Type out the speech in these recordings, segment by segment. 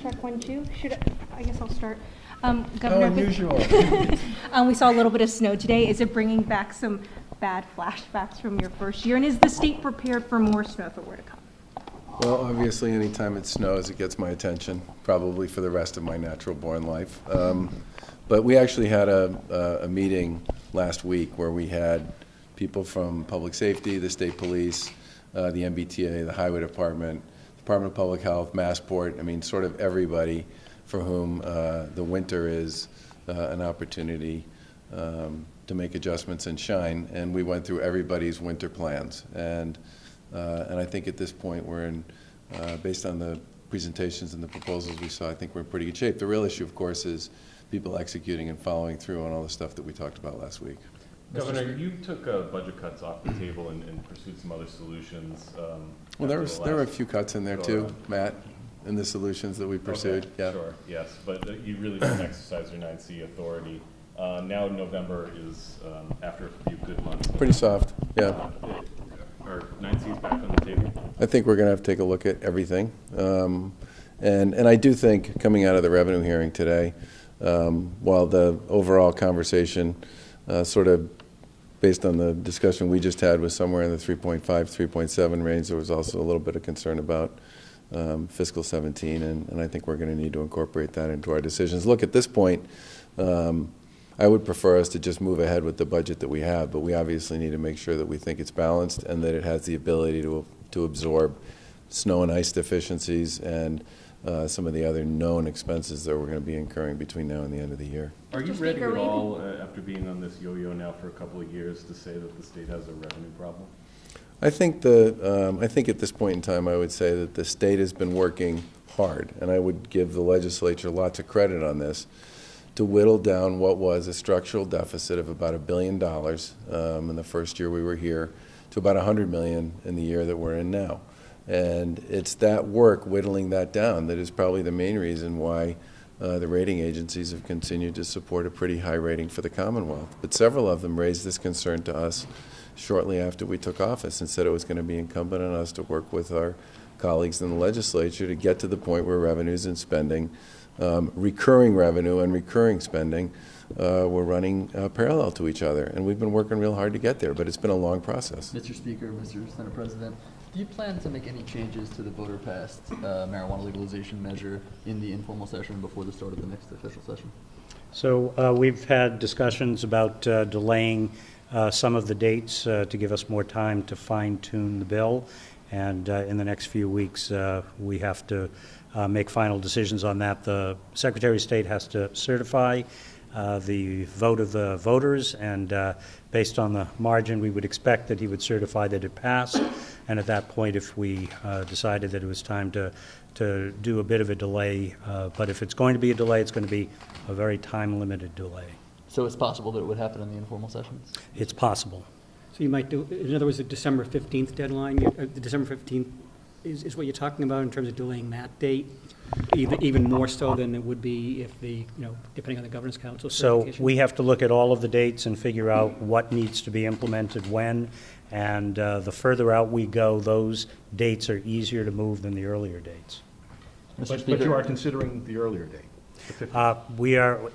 check 1, 2. I guess I'll start. Governor, unusual. We saw a little bit of snow today. Is it bringing back some bad flashbacks from your first year? And is the state prepared for more snow if it were to come? Well, obviously, anytime it snows, it gets my attention, probably for the rest of my natural-born life. But we actually had a meeting last week where we had people from public safety, the state police, the MBTA, the highway department, Department of Public Health, Massport, I mean, sort of everybody for whom the winter is an opportunity to make adjustments and shine. And we went through everybody's winter plans. And I think at this point we're in, based on the presentations and the proposals we saw, I think we're in pretty good shape. The real issue, of course, is people executing and following through on all the stuff that we talked about last week. Governor, you took budget cuts off the table and pursued some other solutions. Well, there were a few cuts in there too, Matt, in the solutions that we pursued. Okay, yeah. Sure, yes, but you really didn't exercise your 9C authority. Now November is, after a few good months. Pretty soft, yeah. Are 9Cs back on the table? I think we're going to have to take a look at everything. And I do think coming out of the revenue hearing today, while the overall conversation sort of based on the discussion we just had was somewhere in the 3.5, 3.7 range, there was also a little bit of concern about fiscal 17, and I think we're going to need to incorporate that into our decisions. Look, at this point, I would prefer us to just move ahead with the budget that we have, but we obviously need to make sure that we think it's balanced and that it has the ability to absorb snow and ice deficiencies and some of the other known expenses that we're going to be incurring between now and the end of the year. Are you ready at all, after being on this yo-yo now for a couple of years, to say that the state has a revenue problem? I think at this point in time, I would say that the state has been working hard, and I would give the legislature lots of credit on this, to whittle down what was a structural deficit of about $1 billion in the first year we were here to about $100 million in the year that we're in now. And it's that work, whittling that down, that is probably the main reason why the rating agencies have continued to support a pretty high rating for the Commonwealth. But several of them raised this concern to us shortly after we took office and said it was going to be incumbent on us to work with our colleagues in the legislature to get to the point where revenues and spending, recurring revenue and recurring spending, were running parallel to each other. And we've been working real hard to get there, but it's been a long process. Mr. Speaker, Mr. Senate President, do you plan to make any changes to the voter-passed marijuana legalization measure in the informal session before the start of the next official session? So we've had discussions about delaying some of the dates to give us more time to fine-tune the bill. And in the next few weeks, we have to make final decisions on that. The Secretary of State has to certify the vote of the voters, and based on the margin, we would expect that he would certify that it passed. And at that point, if we decided that it was time to do a bit of a delay, but if it's going to be a delay, it's going to be a very time-limited delay. So it's possible that it would happen in the informal sessions? It's possible. So you might do, in other words, the December 15th deadline, the December 15th is what you're talking about in terms of delaying that date, even more so than it would be if depending on the Governor's Council. So we have to look at all of the dates and figure out what needs to be implemented when, and the further out we go, those dates are easier to move than the earlier dates. But you are considering the earlier date?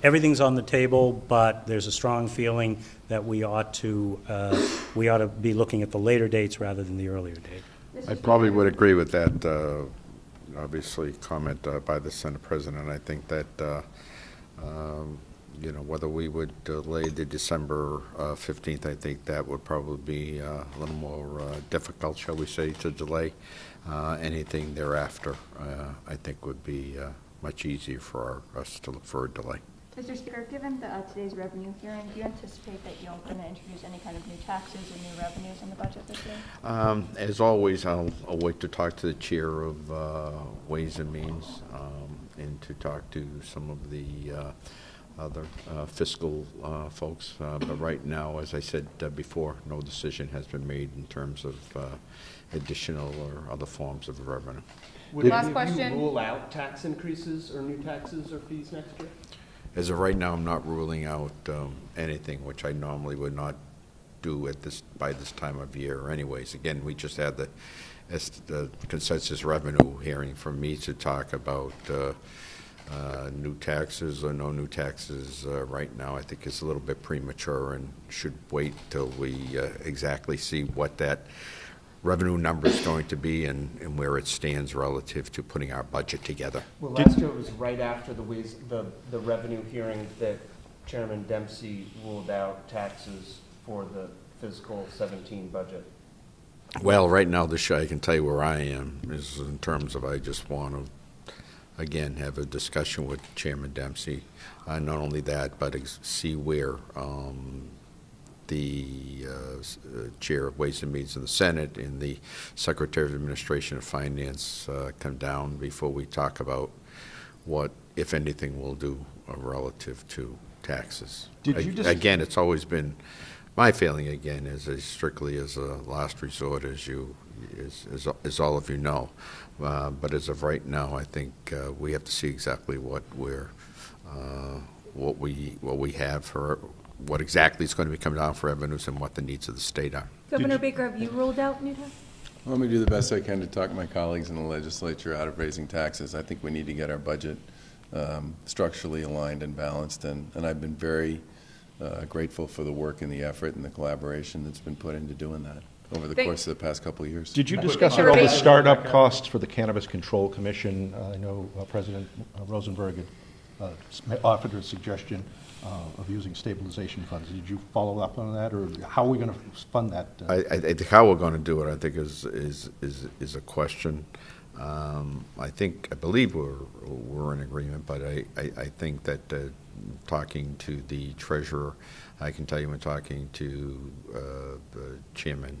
Everything's on the table, but there's a strong feeling that we ought to be looking at the later dates rather than the earlier date. I probably would agree with that, obviously, comment by the Senate President. I think that, whether we would delay the December 15th, I think that would probably be a little more difficult, shall we say, to delay. Anything thereafter, I think would be much easier for us to look for a delay. Mr. Speaker, given today's revenue hearing, do you anticipate that you're going to introduce any kind of new taxes or new revenues in the budget this year? As always, I'll wait to talk to the chair of Ways and Means and to talk to some of the other fiscal folks. But right now, as I said before, no decision has been made in terms of additional or other forms of revenue. Would you rule out tax increases or new taxes or fees next year? As of right now, I'm not ruling out anything, which I normally would not do by this time of year anyways. Again, we just had the the consensus revenue hearing for me to talk about new taxes or no new taxes right now, I think is a little bit premature and should wait till we exactly see what that revenue number is going to be and where it stands relative to putting our budget together. Well, last year it was right after the revenue hearing that Chairman Dempsey ruled out taxes for the fiscal 17 budget. Well, right now, I can tell you where I am is in terms of I just want to, again, have a discussion with Chairman Dempsey. Not only that, but see where the Chair of Ways and Means in the Senate and the Secretary of Administration and Finance come down before we talk about what, if anything, we'll do relative to taxes. Again, it's always been my feeling. Again, is as strictly as a last resort, as all of you know. But as of right now, I think we have to see exactly what we have for what exactly is going to be coming down for revenues and what the needs of the state are. Governor Baker, have you ruled out new taxes? Let me do the best I can to talk my colleagues in the legislature out of raising taxes. I think we need to get our budget structurally aligned and balanced, and I've been very grateful for the work and the effort and the collaboration that's been put into doing that over the course of the past couple of years. Did you discuss at all the startup costs for the Cannabis Control Commission? I know President Rosenberg had offered a suggestion of using stabilization funds. Did you follow up on that, or how are we going to fund that? I think how we're going to do it, I think, is a question. I believe we're in agreement, but I think that talking to the treasurer, I can tell you when talking to Chairman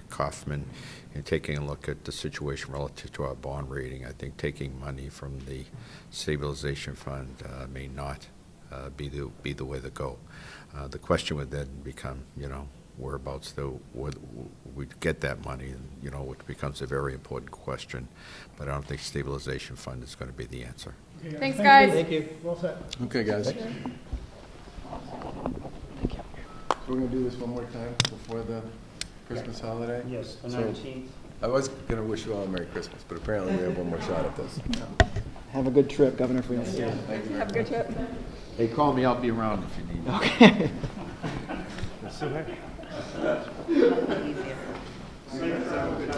Kaufman and taking a look at the situation relative to our bond rating, I think taking money from the stabilization fund may not be the way to go. The question would then become, whereabouts we'd get that money, which becomes a very important question. But I don't think stabilization fund is going to be the answer. Okay. Thanks, guys. Thank you. Well said. Okay, guys. Thank you. We're going to do this one more time before the Christmas holiday? Yes, the So, 19th. I was going to wish you all a Merry Christmas, but apparently we have one more shot at this. Have a good trip, Governor, if we don't see you. Have a good trip. Hey, call me. I'll be around if you need me. Okay. Easier.